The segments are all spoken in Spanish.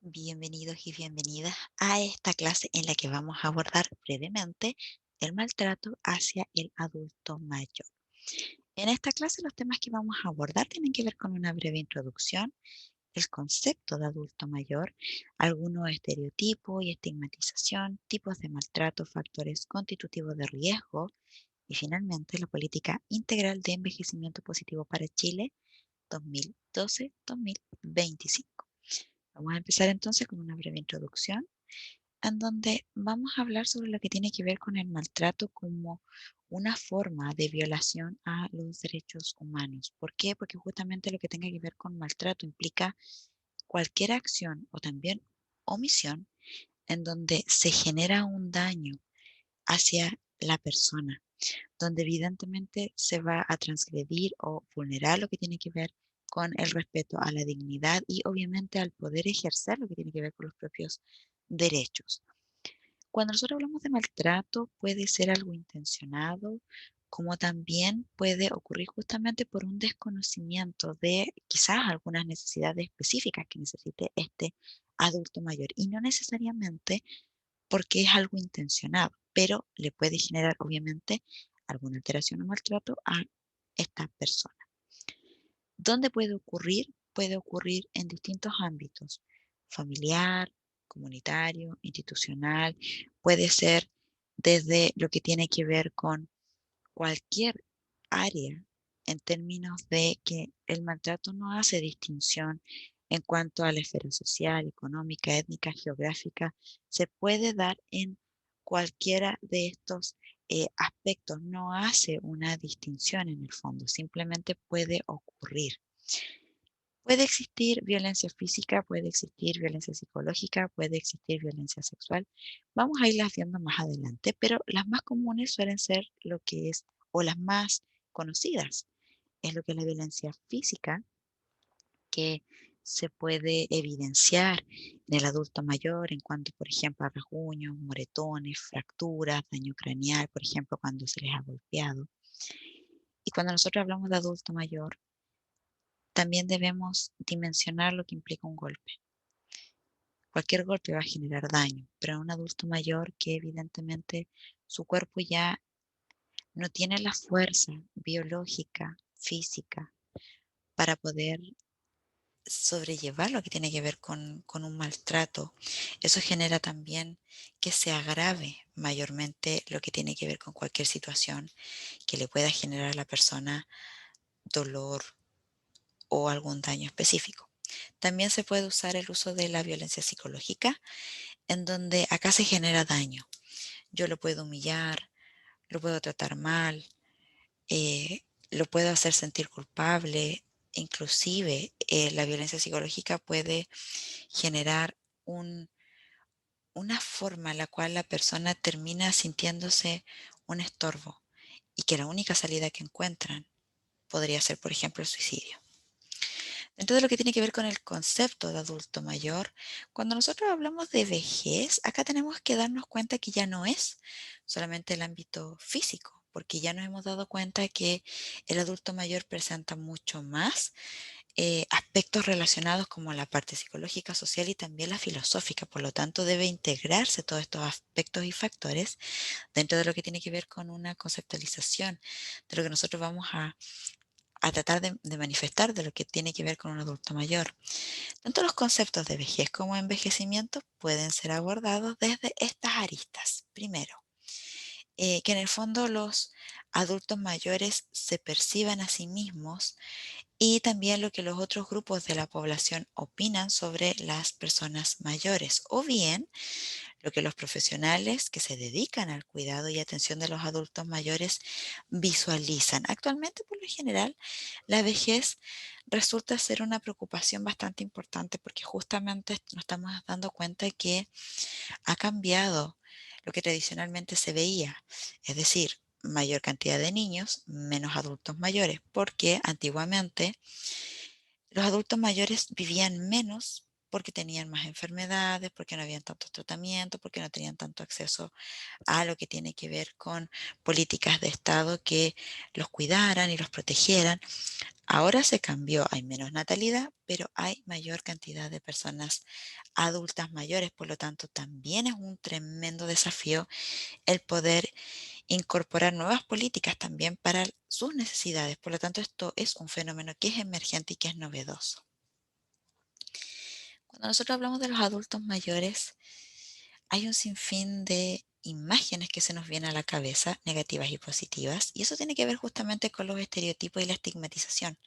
Bienvenidos y bienvenidas a esta clase en la que vamos a abordar brevemente el maltrato hacia el adulto mayor. En esta clase los temas que vamos a abordar tienen que ver con una breve introducción, el concepto de adulto mayor, algunos estereotipos y estigmatización, tipos de maltrato, factores constitutivos de riesgo y finalmente la política integral de envejecimiento positivo para Chile 2012-2025. Vamos a empezar entonces con una breve introducción en donde vamos a hablar sobre lo que tiene que ver con el maltrato como una forma de violación a los derechos humanos. ¿Por qué? Porque justamente lo que tenga que ver con maltrato implica cualquier acción o también omisión en donde se genera un daño hacia la persona, donde evidentemente se va a transgredir o vulnerar lo que tiene que ver con el respeto a la dignidad y obviamente al poder ejercer lo que tiene que ver con los propios derechos. Cuando nosotros hablamos de maltrato, puede ser algo intencionado, como también puede ocurrir justamente por un desconocimiento de quizás algunas necesidades específicas que necesite este adulto mayor y no necesariamente porque es algo intencionado, pero le puede generar obviamente alguna alteración o maltrato a esta persona. ¿Dónde puede ocurrir? Puede ocurrir en distintos ámbitos, familiar, comunitario, institucional, puede ser desde lo que tiene que ver con cualquier área en términos de que el maltrato no hace distinción en cuanto a la esfera social, económica, étnica, geográfica, se puede dar en cualquiera de estos aspectos, no hace una distinción en el fondo, simplemente puede ocurrir. Puede existir violencia física, puede existir violencia psicológica, puede existir violencia sexual. Vamos a irlas viendo más adelante, pero las más comunes suelen ser lo que es, o las más conocidas, es lo que es la violencia física, que se puede evidenciar en el adulto mayor en cuanto, por ejemplo, a rasguños, moretones, fracturas, daño craneal, por ejemplo, cuando se les ha golpeado. Y cuando nosotros hablamos de adulto mayor, también debemos dimensionar lo que implica un golpe. Cualquier golpe va a generar daño, pero a un adulto mayor que evidentemente su cuerpo ya no tiene la fuerza biológica, física, para poder sobrellevar lo que tiene que ver con un maltrato. Eso genera también que se agrave mayormente lo que tiene que ver con cualquier situación que le pueda generar a la persona dolor o algún daño específico. También se puede usar el uso de la violencia psicológica, en donde acá se genera daño. Yo lo puedo humillar, lo puedo tratar mal, lo puedo hacer sentir culpable. Inclusive la violencia psicológica puede generar una forma en la cual la persona termina sintiéndose un estorbo y que la única salida que encuentran podría ser, por ejemplo, el suicidio. Dentro de lo que tiene que ver con el concepto de adulto mayor, cuando nosotros hablamos de vejez, acá tenemos que darnos cuenta que ya no es solamente el ámbito físico, porque ya nos hemos dado cuenta que el adulto mayor presenta mucho más aspectos relacionados como la parte psicológica, social y también la filosófica. Por lo tanto, debe integrarse todos estos aspectos y factores dentro de lo que tiene que ver con una conceptualización de lo que nosotros vamos a tratar de manifestar de lo que tiene que ver con un adulto mayor. Tanto los conceptos de vejez como envejecimiento pueden ser abordados desde estas aristas. Primero, que en el fondo los adultos mayores se perciban a sí mismos y también lo que los otros grupos de la población opinan sobre las personas mayores, o bien lo que los profesionales que se dedican al cuidado y atención de los adultos mayores visualizan. Actualmente, por lo general, la vejez resulta ser una preocupación bastante importante porque justamente nos estamos dando cuenta que ha cambiado lo que tradicionalmente se veía, es decir, mayor cantidad de niños, menos adultos mayores, porque antiguamente los adultos mayores vivían menos porque tenían más enfermedades, porque no habían tantos tratamientos, porque no tenían tanto acceso a lo que tiene que ver con políticas de Estado que los cuidaran y los protegieran. Ahora se cambió, hay menos natalidad, pero hay mayor cantidad de personas adultas mayores, por lo tanto también es un tremendo desafío el poder incorporar nuevas políticas también para sus necesidades. Por lo tanto, esto es un fenómeno que es emergente y que es novedoso. Cuando nosotros hablamos de los adultos mayores, hay un sinfín de imágenes que se nos vienen a la cabeza, negativas y positivas, y eso tiene que ver justamente con los estereotipos y la estigmatización,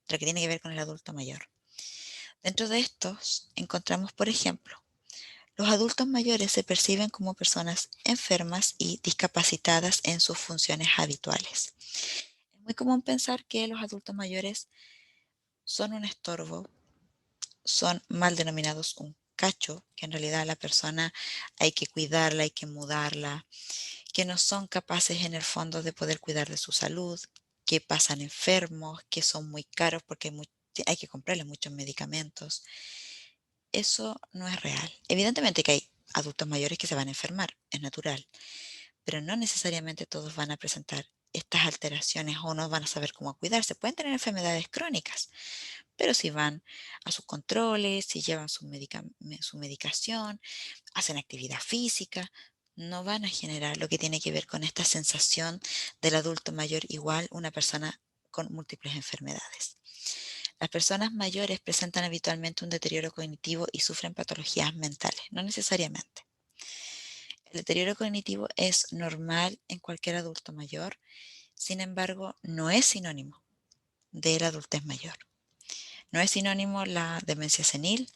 de lo que tiene que ver con el adulto mayor. Dentro de estos encontramos, por ejemplo, los adultos mayores se perciben como personas enfermas y discapacitadas en sus funciones habituales. Es muy común pensar que los adultos mayores son un estorbo, son mal denominados un cacho, que en realidad la persona hay que cuidarla, hay que mudarla, que no son capaces en el fondo de poder cuidar de su salud, que pasan enfermos, que son muy caros porque hay que comprarles muchos medicamentos. Eso no es real. Evidentemente que hay adultos mayores que se van a enfermar, es natural, pero no necesariamente todos van a presentar estas alteraciones o no van a saber cómo cuidarse. Pueden tener enfermedades crónicas, pero si van a sus controles, si llevan su medicación, hacen actividad física, no van a generar lo que tiene que ver con esta sensación del adulto mayor igual una persona con múltiples enfermedades. Las personas mayores presentan habitualmente un deterioro cognitivo y sufren patologías mentales, no necesariamente. El deterioro cognitivo es normal en cualquier adulto mayor, sin embargo, no es sinónimo de la adultez mayor. No es sinónimo la demencia senil,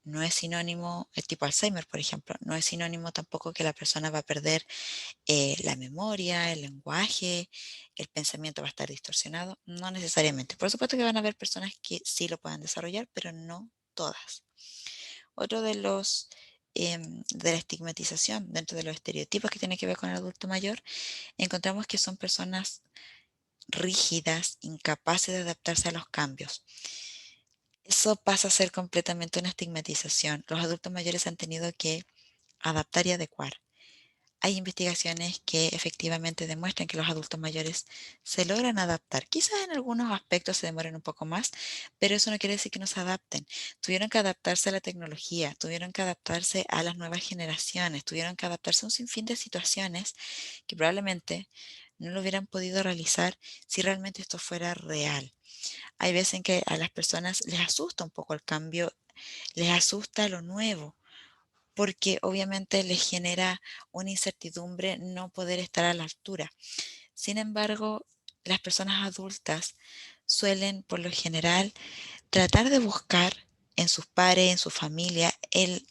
no es sinónimo el tipo Alzheimer, por ejemplo, no es sinónimo tampoco que la persona va a perder la memoria, el lenguaje, el pensamiento va a estar distorsionado, no necesariamente. Por supuesto que van a haber personas que sí lo puedan desarrollar, pero no todas. Otro de la estigmatización dentro de los estereotipos que tiene que ver con el adulto mayor, encontramos que son personas rígidas, incapaces de adaptarse a los cambios. Eso pasa a ser completamente una estigmatización. Los adultos mayores han tenido que adaptar y adecuar. Hay investigaciones que efectivamente demuestran que los adultos mayores se logran adaptar. Quizás en algunos aspectos se demoren un poco más, pero eso no quiere decir que no se adapten. Tuvieron que adaptarse a la tecnología, tuvieron que adaptarse a las nuevas generaciones, tuvieron que adaptarse a un sinfín de situaciones que probablemente no lo hubieran podido realizar si realmente esto fuera real. Hay veces en que a las personas les asusta un poco el cambio, les asusta lo nuevo porque obviamente les genera una incertidumbre no poder estar a la altura. Sin embargo, las personas adultas suelen, por lo general, tratar de buscar en sus pares, en su familia, el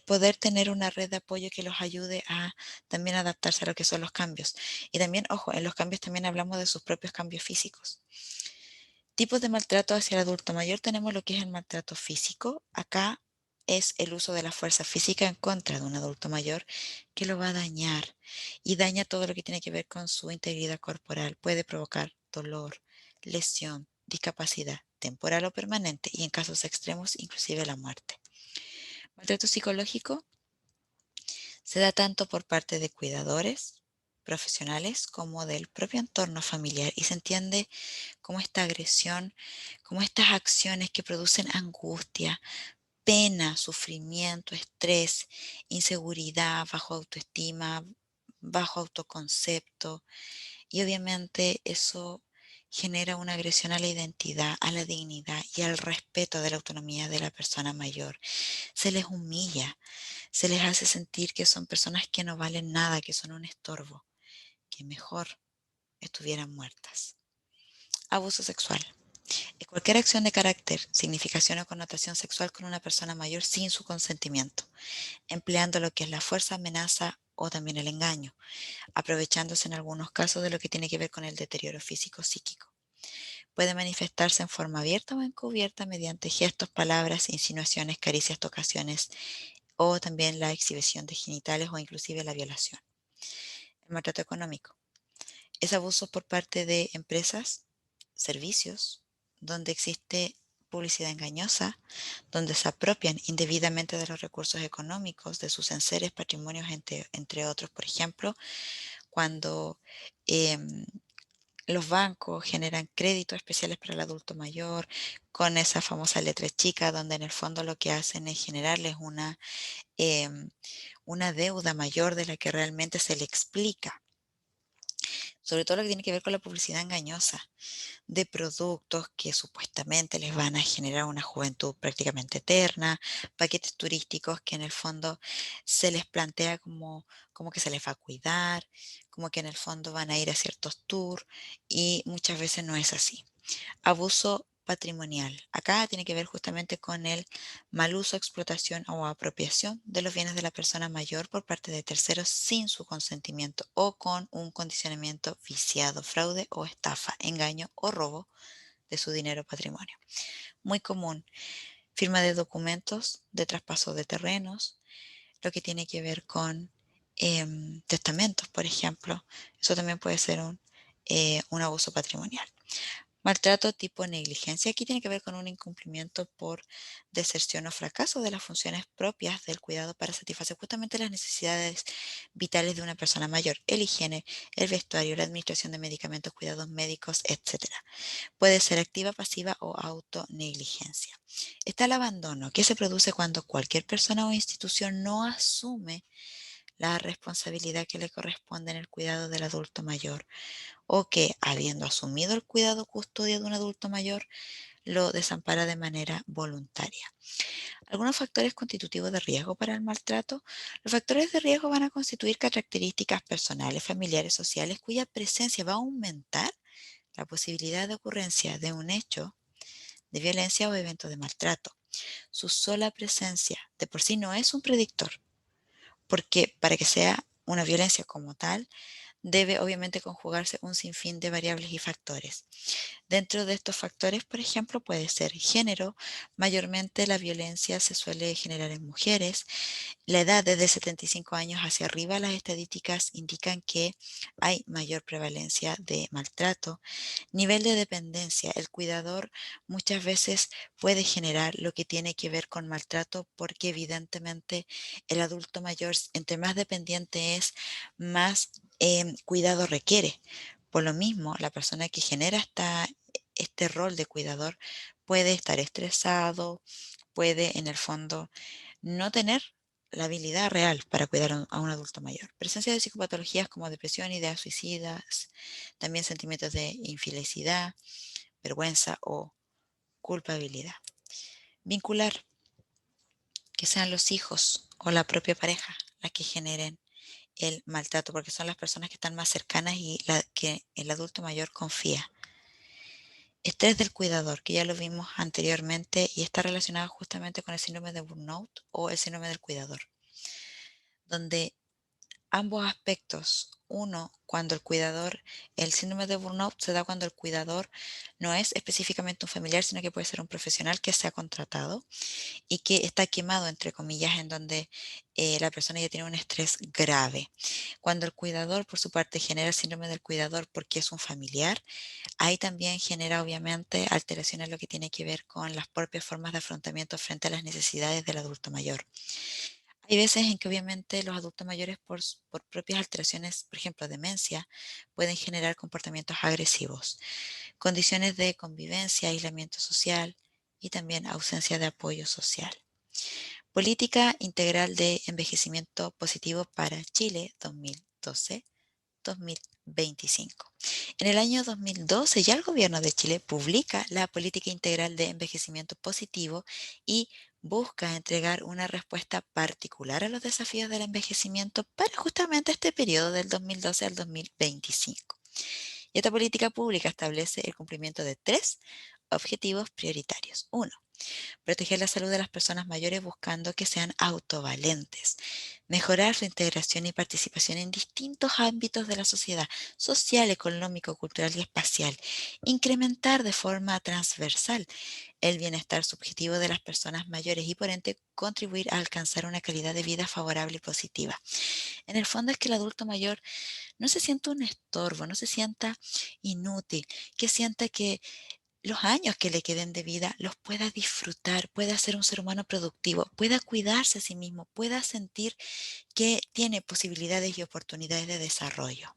poder tener una red de apoyo que los ayude a también adaptarse a lo que son los cambios. Y también, ojo, en los cambios también hablamos de sus propios cambios físicos. Tipos de maltrato hacia el adulto mayor tenemos lo que es el maltrato físico. Acá es el uso de la fuerza física en contra de un adulto mayor que lo va a dañar y daña todo lo que tiene que ver con su integridad corporal. Puede provocar dolor, lesión, discapacidad temporal o permanente y en casos extremos inclusive la muerte. Maltrato psicológico se da tanto por parte de cuidadores profesionales como del propio entorno familiar y se entiende como esta agresión, como estas acciones que producen angustia, pena, sufrimiento, estrés, inseguridad, bajo autoestima, bajo autoconcepto y obviamente eso genera una agresión a la identidad, a la dignidad y al respeto de la autonomía de la persona mayor. Se les humilla, se les hace sentir que son personas que no valen nada, que son un estorbo, que mejor estuvieran muertas. Abuso sexual. Es cualquier acción de carácter, significación o connotación sexual con una persona mayor sin su consentimiento, empleando lo que es la fuerza, amenaza o también el engaño, aprovechándose en algunos casos de lo que tiene que ver con el deterioro físico-psíquico. Puede manifestarse en forma abierta o encubierta mediante gestos, palabras, insinuaciones, caricias, tocaciones o también la exhibición de genitales o inclusive la violación. El maltrato económico. Es abuso por parte de empresas, servicios, donde existe publicidad engañosa, donde se apropian indebidamente de los recursos económicos, de sus enseres, patrimonios, entre otros. Por ejemplo, cuando em, Los bancos generan créditos especiales para el adulto mayor con esa famosa letra chica, donde en el fondo lo que hacen es generarles em, una deuda mayor de la que realmente se le explica. Sobre todo lo que tiene que ver con la publicidad engañosa de productos que supuestamente les van a generar una juventud prácticamente eterna, paquetes turísticos que en el fondo se les plantea como que se les va a cuidar, como que en el fondo van a ir a ciertos tours y muchas veces no es así. Abuso patrimonial. Acá tiene que ver justamente con el mal uso, explotación o apropiación de los bienes de la persona mayor por parte de terceros sin su consentimiento o con un condicionamiento viciado, fraude o estafa, engaño o robo de su dinero o patrimonio. Muy común, firma de documentos de traspaso de terrenos, lo que tiene que ver con testamentos, por ejemplo. Eso también puede ser un abuso patrimonial. Maltrato tipo negligencia. Aquí tiene que ver con un incumplimiento por deserción o fracaso de las funciones propias del cuidado para satisfacer justamente las necesidades vitales de una persona mayor, el higiene, el vestuario, la administración de medicamentos, cuidados médicos, etcétera. Puede ser activa, pasiva o autonegligencia. Está el abandono, que se produce cuando cualquier persona o institución no asume la responsabilidad que le corresponde en el cuidado del adulto mayor o que, habiendo asumido el cuidado o custodia de un adulto mayor, lo desampara de manera voluntaria. Algunos factores constitutivos de riesgo para el maltrato. Los factores de riesgo van a constituir características personales, familiares, sociales, cuya presencia va a aumentar la posibilidad de ocurrencia de un hecho de violencia o evento de maltrato. Su sola presencia de por sí no es un predictor, porque para que sea una violencia como tal, debe obviamente conjugarse un sinfín de variables y factores. Dentro de estos factores, por ejemplo, puede ser género. Mayormente la violencia se suele generar en mujeres. La edad desde 75 años hacia arriba, las estadísticas indican que hay mayor prevalencia de maltrato. Nivel de dependencia. El cuidador muchas veces puede generar lo que tiene que ver con maltrato porque evidentemente el adulto mayor, entre más dependiente es, más cuidado requiere. Por lo mismo, la persona que genera este rol de cuidador puede estar estresado, puede en el fondo no tener la habilidad real para cuidar a un adulto mayor. Presencia de psicopatologías como depresión, ideas suicidas, también sentimientos de infelicidad, vergüenza o culpabilidad. Vincular, que sean los hijos o la propia pareja las que generen el maltrato, porque son las personas que están más cercanas y la que el adulto mayor confía. Estrés del cuidador, que ya lo vimos anteriormente y está relacionado justamente con el síndrome de burnout o el síndrome del cuidador, donde ambos aspectos. Uno, cuando el síndrome de burnout se da cuando el cuidador no es específicamente un familiar, sino que puede ser un profesional que se ha contratado y que está quemado, entre comillas, en donde la persona ya tiene un estrés grave. Cuando el cuidador, por su parte, genera el síndrome del cuidador porque es un familiar, ahí también genera obviamente alteraciones en lo que tiene que ver con las propias formas de afrontamiento frente a las necesidades del adulto mayor. Hay veces en que obviamente los adultos mayores por propias alteraciones, por ejemplo, demencia, pueden generar comportamientos agresivos, condiciones de convivencia, aislamiento social y también ausencia de apoyo social. Política integral de envejecimiento positivo para Chile 2012-2025. En el año 2012 ya el gobierno de Chile publica la Política Integral de Envejecimiento Positivo y busca entregar una respuesta particular a los desafíos del envejecimiento para justamente este periodo del 2012 al 2025. Y esta política pública establece el cumplimiento de tres objetivos prioritarios. Uno, proteger la salud de las personas mayores buscando que sean autovalentes, mejorar su integración y participación en distintos ámbitos de la sociedad, social, económico, cultural y espacial, incrementar de forma transversal el bienestar subjetivo de las personas mayores y por ende contribuir a alcanzar una calidad de vida favorable y positiva. En el fondo es que el adulto mayor no se sienta un estorbo, no se sienta inútil, que sienta que los años que le queden de vida los pueda disfrutar, pueda ser un ser humano productivo, pueda cuidarse a sí mismo, pueda sentir que tiene posibilidades y oportunidades de desarrollo.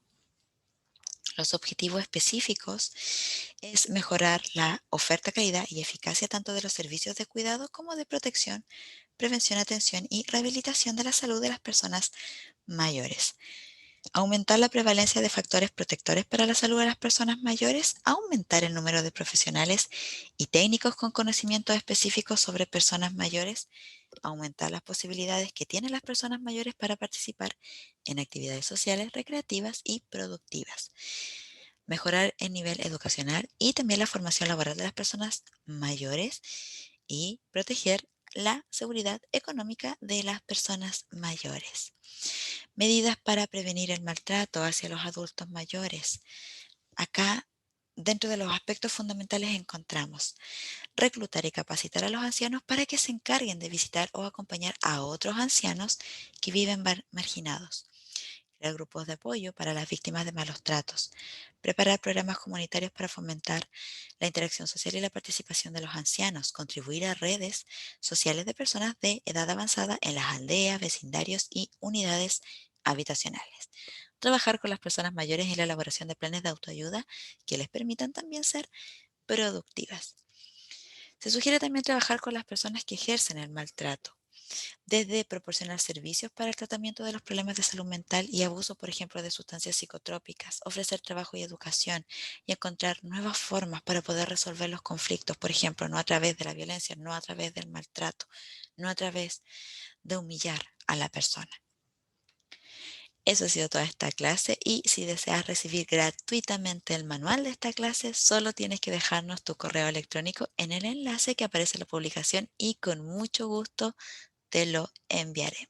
Los objetivos específicos es mejorar la oferta, calidad y eficacia tanto de los servicios de cuidado como de protección, prevención, atención y rehabilitación de la salud de las personas mayores. Aumentar la prevalencia de factores protectores para la salud de las personas mayores, aumentar el número de profesionales y técnicos con conocimientos específicos sobre personas mayores, aumentar las posibilidades que tienen las personas mayores para participar en actividades sociales, recreativas y productivas, mejorar el nivel educacional y también la formación laboral de las personas mayores y proteger la seguridad económica de las personas mayores. Medidas para prevenir el maltrato hacia los adultos mayores. Acá, dentro de los aspectos fundamentales, encontramos reclutar y capacitar a los ancianos para que se encarguen de visitar o acompañar a otros ancianos que viven marginados. Crear grupos de apoyo para las víctimas de malos tratos. Preparar programas comunitarios para fomentar la interacción social y la participación de los ancianos. Contribuir a redes sociales de personas de edad avanzada en las aldeas, vecindarios y unidades habitacionales. Trabajar con las personas mayores en la elaboración de planes de autoayuda que les permitan también ser productivas. Se sugiere también trabajar con las personas que ejercen el maltrato, desde proporcionar servicios para el tratamiento de los problemas de salud mental y abuso, por ejemplo, de sustancias psicotrópicas, ofrecer trabajo y educación y encontrar nuevas formas para poder resolver los conflictos, por ejemplo, no a través de la violencia, no a través del maltrato, no a través de humillar a la persona. Eso ha sido toda esta clase y si deseas recibir gratuitamente el manual de esta clase, solo tienes que dejarnos tu correo electrónico en el enlace que aparece en la publicación y con mucho gusto te lo enviaré.